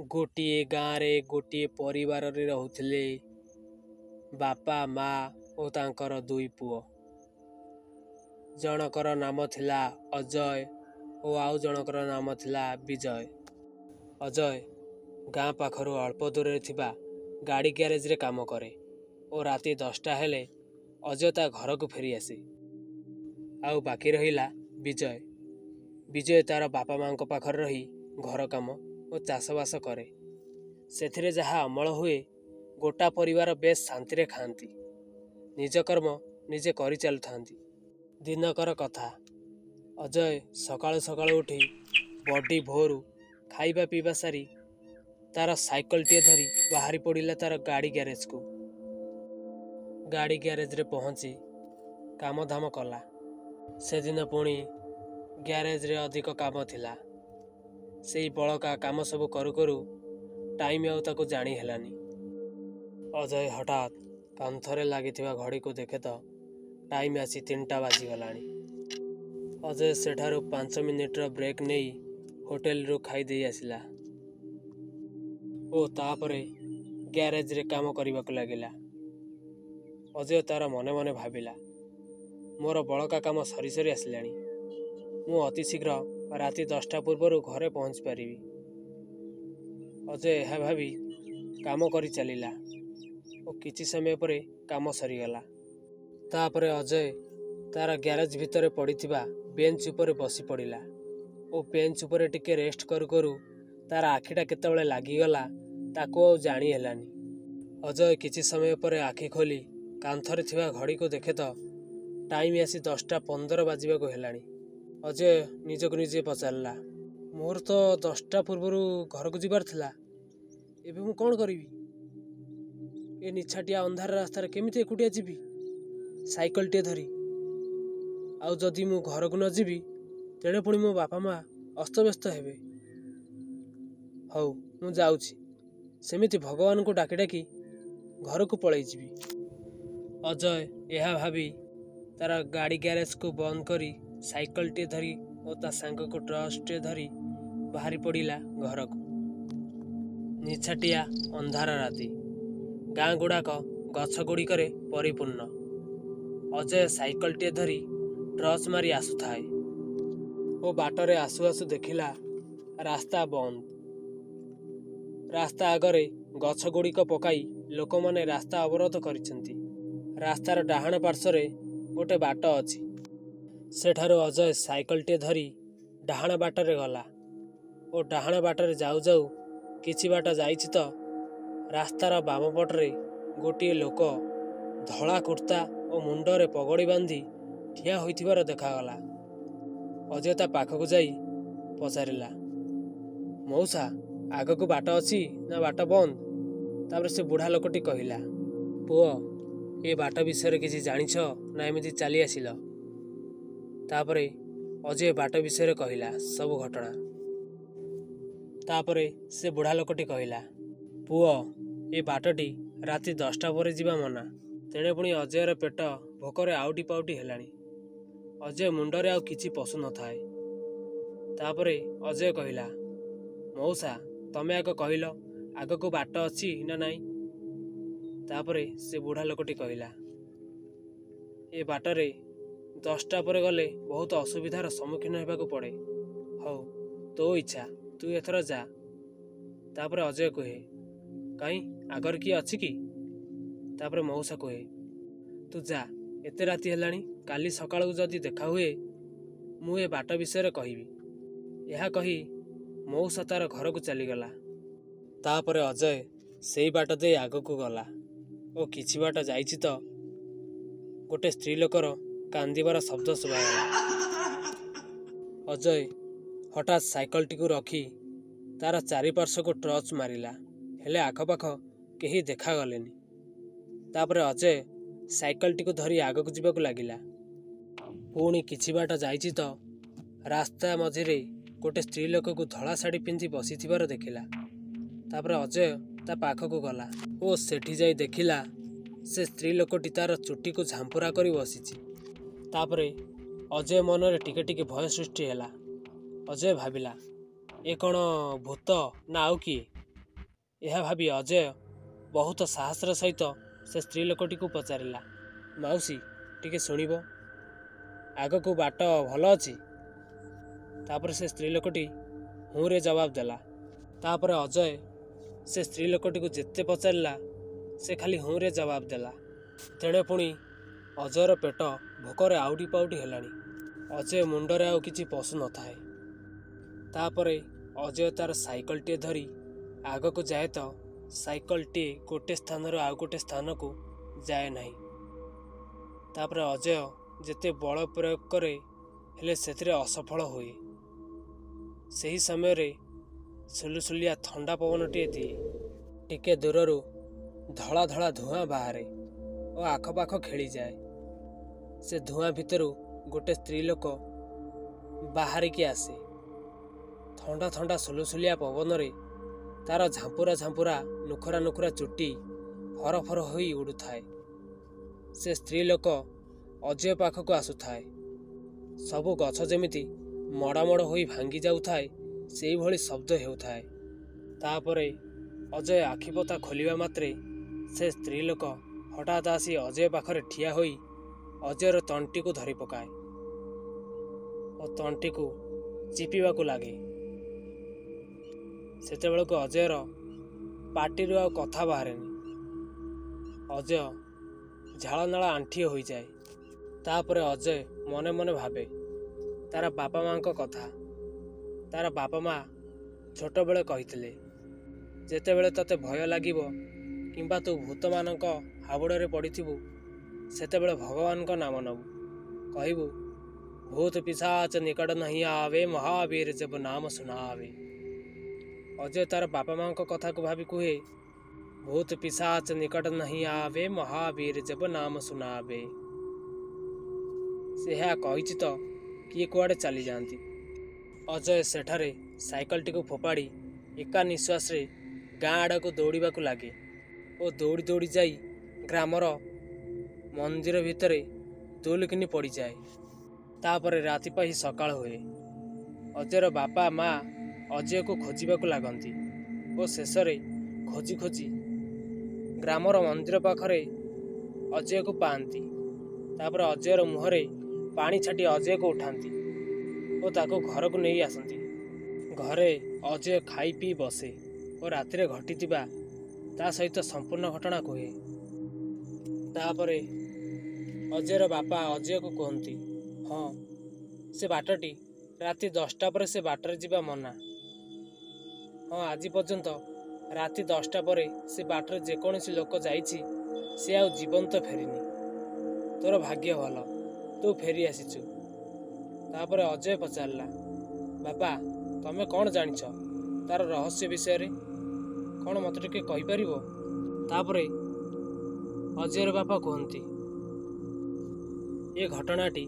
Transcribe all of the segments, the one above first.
गोटे गाँव रे गोटे परिवार रे रहूथिले बापा माँ और तांकर दुई पुओ। जनकर नाम थिला अजय और आउ जनकर नाम थिला विजय। अजय गाँ पाखरु अल्प दूर रे थिबा गाड़ी ग्यारेज रे काम करे और राति 10टा हेले अजय ता घर को फेरी आसे। आउ बाकी रहिला विजय। विजय तार बापा माँ पाखर रही घर काम और चाषबास करे। सेथिरे जहा अमल हुए गोटा परिवार बेस शांति रे खाती, निज कर्म निजे करि चलु थांती। दिनकर कथा, अजय सकाळु सकाळु उठी बड़ी भोरू खाइबा पीवा सारी तार साइकल टे धरी बाहरी पड़िला तार गाड़ी ग्यारेज को। गाड़ी ग्यारेज रे पहुंची काम धाम कला। से दिन पुणी ग्यारेज रे अधिक काम थिला। सेई बड़का काम सब करू करू टाइम आउ ताको जानी हेलानी। अजय हठात कांथरे लागिथिबा घड़ी को देखे तो टाइम आसी 3टा बाजी गलानी। अजय सेठारु 5 मिनिट रो ब्रेक नहीं होटेल रो खाई दे आसिला ओ तापरे ग्यारेज रे काम करबा को लागिला। अजय तार मने मने भाबिला, मोर बड़का काम सरी सरी आसिलानी, मु अति शीघ्र राति 10टा पूर्व घरे पहुंच पारिबी। अजय यह भावी काम करी चलिला और किछि समय परे काम सरीगला। तापरे अजय तार ग्यारेज भितर पड़िथिबा बेंच उपरे बसी पड़िला और बेंच उपरे टिके रेस्ट करू करू तार आखिटा केतेबेले लागिगला ताको जानी हेलानी। अजय किछि समय परे आखि खोली कांथरे थिबा घड़ी को देखे तो टाइम आसी 10टा 15 बाजिबा को हेलानी। अजय निजक निजे पचारला, मोर तो 10टा पूर्व घर को जीवार थिला, एबे मु कौन करिवी? ए निछाटिया अंधार रास्ता रे केमिति एकुटिया जीवी साइकल टे धरी? आउ जदि मु घर को न जीवी तेणे पुणी मो बापा माँ अस्तव्यस्त हेबे। हौ मु जाउछि, सेमिति भगवान को डाकी डाकी घर को पळै जीवी। अजय यह भावी तार गाड़ी ग्यारेज को बंद करी साइकल टे धरी और ता सांग को ट्रस्ट टे धरी बाहरी पड़िला घर को। निछाटिया अंधार राति, गाँ गुड़ाक गछ गुड़िकरे परिपूर्ण। अजय साइकल टे धरी ट्रच मारी आसुथाए ओ बाटरे आसु आसु देखिला रास्ता बंद। रास्ता आगरे गछ गुड़िक पकाई लोक माने रास्ता अवरोध करिसेंती। रास्तार डाहाण पार्श्वरे गोटे बाट अछि। सेठारो अजय साइकल टे धरी डाहाण बाटरे गला और डाहाण बाटरे जाऊ जाऊ किछि बाट जाइछि तो रास्तार बाम पटरे गोटे लोक धला कुर्ता और मुंडरे पगड़ी बांधी ठिया होइथिबार देखागला। अजय ता पाखक जाई पचारिला, मौसा आगकू बाट अछि ना बाट बंद? तापर से बुढ़ा लोकटी कहिला, पुओ ए बाट विषय किछि जानिछ ना एमिति चली आसिल? तापरे अजय बाट विषय कहिला सब घटना। तापरे से बुढ़ा लोकटी कहिला, पुओ ए बाटटी राति 10टा पर जीवा मना। तेणे पुणी अजयर पेट भोकरे आउटी पाउटी हेलानी। अजय मुंडरे आउ किछि पशु न थाए। तापरे अजय कहिला, मौसा तमे आग कहिल आगकू बाट अछि ना नाई? तापरे से बुढ़ा लोकटी कहिला, ए बाटरे 10टा पर गले बहुत असुविधार सम्मुखीन हेबाकू पड़े। हौ तो इच्छा, तू एथर जा। तापरे अजय कहे, कहीं आगर किए अछि कि? तापरे मौसा कहे, तू जा, एते राति हेलानी, काली सकाळू जदि देखा हुए मु ए बाट विषय कहिबी। यह कही मौसा तार घर को चलीगला। तापरे अजय सेई बाट दे आगकू गला और किछि बाट जाइछि तो गोटे स्त्री लोकर कांदिबार शब्द सुभागला। अजय हठात साइकल टी को रखी तार चारिपार्श्व को टर्च मारिला, हेले आखपाख केही देखा गलेनी। तापरे अजय साइकल टी को धरी आगकू जीवाकू लागिला। पुणी किछि बाट जाइछि तो रास्ता मझिरे गोटे स्त्री लोक को धला शाढ़ी पिंधि बसिथिबार देखिला। तापरे अजय ता पाखकू गला ओ सेठी जाई देखिला से स्त्री लोकटी तार चुटी को झांपुरा करी बसिछि। तापरे अजय मनरे टिके टिके भय सृष्टि हैला। अजय भाबिला, ए कौन भूत ना आउ किए? ଏହା ଭାବି ଅଜୟ ବହୁତ ସାହସର ସହିତ ସେ ସ୍ତ୍ରୀ ଲୋକଟିକୁ ପଚାରିଲା, ମାଉସୀ ଟିକେ ଶୁଣିବ, ଆଗକୁ ବାଟ ଭଲ ଅଛି? ତାପରେ ସେ ସ୍ତ୍ରୀ ଲୋକଟି ହୁଁରେ ଜବାବ ଦେଲା। ତାପରେ ଅଜୟ ସେ ସ୍ତ୍ରୀ ଲୋକଟିକୁ ଯେତେ ପଚାରିଲା ସେ ଖାଲି ହୁଁରେ ଜବାବ ଦେଲା। ତେଣେ ପୁଣି ଅଜୟର ପେଟ ଭୋକରେ ଆଉଟି ପାଉଟି ହେଲାଣି। ଅଜୟ ମୁଣ୍ଡରେ ଆଉ କିଛି ପଶୁ ନଥାଏ। ତାପରେ ଅଜୟ ତାର ସାଇକେଲଟିଏ ଧରି ଆଗକୁ ଯାଏ ତ ସାଇକେଲଟିଏ ଗୋଟିଏ ସ୍ଥାନରୁ ଆଉ ଗୋଟିଏ ସ୍ଥାନକୁ ଯାଏ ନାହିଁ। ତାପରେ ଅଜୟ ଯେତେ ବଳ ପ୍ରୟୋଗ କରେ ହେଲେ ସେଥିରେ ଅସଫଳ ହୁଏ। ସେହି ସମୟରେ ସୁଲୁସୁଲିଆ ଥଣ୍ଡା ପବନଟିଏ ଦିଏ। ଟିକେ ଦୂରରୁ ଧଳା ଧଳା ଧୂଆଁ ବାହାରେ ଓ ଆଖପାଖ ଖେଳିଯାଏ। ସେ ଧୂଆଁ ଭିତରୁ ଗୋଟେ ସ୍ତ୍ରୀ ଲୋକ ବାହାରିକି ଆସେ। ଥଣ୍ଡା ଥଣ୍ଡା ସୁଲୁସୁଲିଆ ପବନରେ ତାର ଝାମ୍ପୁରା ଝାମ୍ପୁରା ନୁଖରା ନୁଖରା ଚୁଟି ଫର ଫର ହୋଇ ଉଡ଼ୁଥାଏ। ସେ ସ୍ତ୍ରୀ ଲୋକ ଅଜୟ ପାଖକୁ ଆସୁଥାଏ। ସବୁ ଗଛ ଯେମିତି ମଡ଼ାମଡ଼ ହୋଇ ଭାଙ୍ଗି ଯାଉଥାଏ ସେଇଭଳି ଶବ୍ଦ ହେଉଥାଏ। ତାପରେ ଅଜୟ ଆଖିପତା ଖୋଲିବା ମାତ୍ରେ ସେ ସ୍ତ୍ରୀ ଲୋକ ହଠାତ୍ ଆସି ଅଜୟ ପାଖରେ ଠିଆ ହୋଇ ଅଜୟର ତଣ୍ଟିକୁ ଧରି ପକାଏ ଓ ତଣ୍ଟିକୁ ଚିପିବାକୁ ଲାଗେ। ସେତେବେଳକୁ ଅଜୟର ପାଟିରୁ ଆଉ କଥା ବାହାରେନି। ଅଜୟ ଝାଳନାଳ ଆଣ୍ଠିଏ ହୋଇଯାଏ। ତାପରେ ଅଜୟ ମନେ ମନେ ଭାବେ ତାର ବାପା ମାଙ୍କ କଥା। ତାର ବାପା ମା ଛୋଟବେଳେ କହିଥିଲେ, ଯେତେବେଳେ ତତେ ଭୟ ଲାଗିବ କିମ୍ବା ତୁ ଭୂତମାନଙ୍କ ହାବୁଡ଼ରେ ପଡ଼ିଥିବୁ ସେତେବେଳେ ଭଗବାନଙ୍କ ନାମ ନେବୁ। କହିବୁ, ଭୂତ ପିଶାଚ ନିକଟ ନାହିଁ ଆବେ, ମହାବୀର ଜବ ନାମ ଶୁଣାବେ। ଅଜୟ ତାର ବାପା ମାଙ୍କ କଥାକୁ ଭାବି କୁହେ, ଭୂତ ପିଶାଚ ନିକଟ ନାହିଁ ଆବେ, ମହାବୀର ଜବ ନାମ ଶୁଣାବେ। ସେ ଏହା କହିଛି ତ କିଏ କୁଆଡ଼େ ଚାଲିଯାଆନ୍ତି। ଅଜୟ ସେଠାରେ ସାଇକେଲଟିକୁ ଫୋପାଡ଼ି ଏକା ନିଶ୍ୱାସରେ ଗାଁ ଆଡ଼କୁ ଦୌଡ଼ିବାକୁ ଲାଗେ ଓ ଦୌଡ଼ି ଦୌଡ଼ି ଯାଇ ଗ୍ରାମର ମନ୍ଦିର ଭିତରେ ଦୁଲକିନି ପଡ଼ିଯାଏ। ତାପରେ ରାତି ପାହି ସକାଳ ହୁଏ। ଅଜୟର ବାପା ମା ଅଜୟକୁ ଖୋଜିବାକୁ ଲାଗନ୍ତି ଓ ଶେଷରେ ଖୋଜି ଖୋଜି ଗ୍ରାମର ମନ୍ଦିର ପାଖରେ ଅଜୟକୁ ପାଆନ୍ତି। ତାପରେ ଅଜୟର ମୁହଁରେ ପାଣି ଛାଟି ଅଜୟକୁ ଉଠାନ୍ତି ଓ ତାକୁ ଘରକୁ ନେଇ ଆସନ୍ତି। ଘରେ ଅଜୟ ଖାଇ ପିଇ ବସେ ଓ ରାତିରେ ଘଟିଥିବା ତା ସହିତ ସମ୍ପୂର୍ଣ୍ଣ ଘଟଣା କୁହେ। ତାପରେ ଅଜୟର ବାପା ଅଜୟକୁ କୁହନ୍ତି, ହଁ ସେ ବାଟଟି ରାତି 10ଟା ପରେ ସେ ବାଟରେ ଯିବା ମନା। ହଁ ଆଜି ପର୍ଯ୍ୟନ୍ତ ରାତି 10ଟା ପରେ ସେ ବାଟରେ ଯେକୌଣସି ଲୋକ ଯାଇଛି ସେ ଆଉ ଜୀବନ୍ତ ଫେରିନି। ତୋର ଭାଗ୍ୟ ଭଲ, ତୁ ଫେରି ଆସିଛୁ। ତାପରେ ଅଜୟ ପଚାରିଲା, ବାପା ତମେ କ'ଣ ଜାଣିଛ ତାର ରହସ୍ୟ ବିଷୟରେ? କ'ଣ ମୋତେ ଟିକେ କହିପାରିବ? ତାପରେ ଅଜୟର ବାପା କୁହନ୍ତି, ଏ ଘଟଣାଟି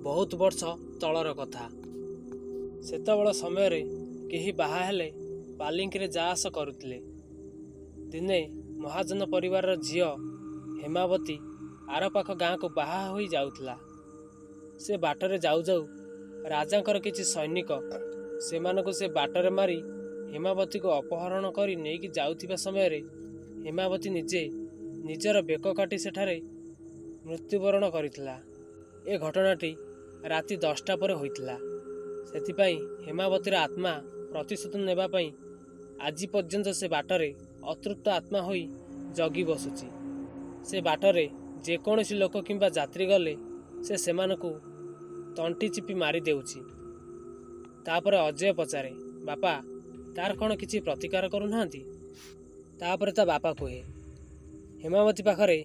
ବହୁତ ବର୍ଷ ତଳର କଥା। ସେତେବେଳ ସମୟରେ କେହି ବାହା ହେଲେ ପାଲିଙ୍କିରେ ଯା ଆସ କରୁଥିଲେ। ଦିନେ ମହାଜନ ପରିବାରର ଝିଅ ହେମାବତୀ ଆର ପାଖ ଗାଁକୁ ବାହା ହୋଇ ଯାଉଥିଲା। ସେ ବାଟରେ ଯାଉ ଯାଉ ରାଜାଙ୍କର କିଛି ସୈନିକ ସେମାନଙ୍କୁ ସେ ବାଟରେ ମାରି ହେମାବତୀକୁ ଅପହରଣ କରି ନେଇକି ଯାଉଥିବା ସମୟରେ ହେମାବତୀ ନିଜେ ନିଜର ବେକ କାଟି ସେଠାରେ ମୃତ୍ୟୁବରଣ କରିଥିଲା। ଏ ଘଟଣାଟି ରାତି 10ଟା ପରେ ହୋଇଥିଲା। ସେଥିପାଇଁ ହେମାବତୀର ଆତ୍ମା ପ୍ରତିଶୋଧ ନେବା ପାଇଁ ଆଜି ପର୍ଯ୍ୟନ୍ତ ସେ ବାଟରେ ଅତୃପ୍ତ ଆତ୍ମା ହୋଇ ଜଗି ବସୁଛି। ସେ ବାଟରେ ଯେକୌଣସି ଲୋକ କିମ୍ବା ଯାତ୍ରୀ ଗଲେ ସେ ସେମାନଙ୍କୁ ତଣ୍ଟି ଚିପି ମାରି ଦେଉଛି। ତାପରେ ଅଜୟ ପଚାରେ, ବାପା ତାର କ'ଣ କିଛି ପ୍ରତିକାର କରୁନାହାନ୍ତି? ତାପରେ ତା ବାପା କୁହେ, ହେମାବତୀ ପାଖରେ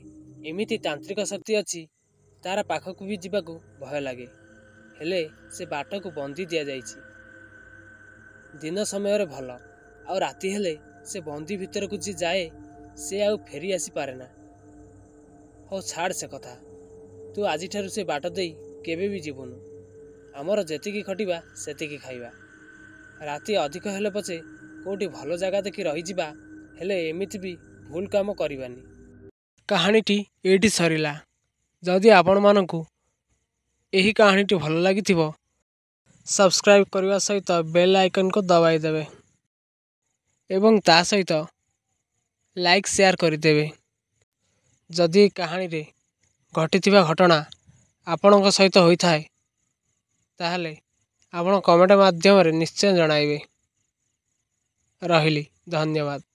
ଏମିତି ତାନ୍ତ୍ରିକ ଶକ୍ତି ଅଛି ତାର ପାଖକୁ ବି ଯିବାକୁ ଭୟ ଲାଗେ। ହେଲେ ସେ ବାଟକୁ ବନ୍ଦି ଦିଆଯାଇଛି। ଦିନ ସମୟରେ ଭଲ, ଆଉ ରାତି ହେଲେ ସେ ବନ୍ଦି ଭିତରକୁ ଯିଏ ଯାଏ ସେ ଆଉ ଫେରି ଆସିପାରେ ନା। ହଉ ଛାଡ଼ ସେ କଥା, ତୁ ଆଜିଠାରୁ ସେ ବାଟ ଦେଇ କେବେ ବି ଯିବୁନୁ। ଆମର ଯେତିକି ଖଟିବା ସେତିକି ଖାଇବା। ରାତି ଅଧିକ ହେଲେ ପଛେ କେଉଁଠି ଭଲ ଜାଗା ଦେଖି ରହିଯିବା, ହେଲେ ଏମିତି ବି ଭୁଲ କାମ କରିବାନି। କାହାଣୀଟି ଏଇଠି ସରିଲା। ଯଦି ଆପଣମାନଙ୍କୁ ଏହି କାହାଣୀଟି ଭଲ ଲାଗିଥିବ ସବସ୍କ୍ରାଇବ୍ କରିବା ସହିତ ବେଲ୍ ଆଇକନ୍କୁ ଦବାଇ ଦେବେ ଏବଂ ତା ସହିତ ଲାଇକ୍ ସେୟାର କରିଦେବେ। ଯଦି କାହାଣୀରେ ଘଟିଥିବା ଘଟଣା ଆପଣଙ୍କ ସହିତ ହୋଇଥାଏ ତାହେଲେ ଆପଣ କମେଣ୍ଟ ମାଧ୍ୟମରେ ନିଶ୍ଚୟ ଜଣାଇବେ। ରହିଲି, ଧନ୍ୟବାଦ।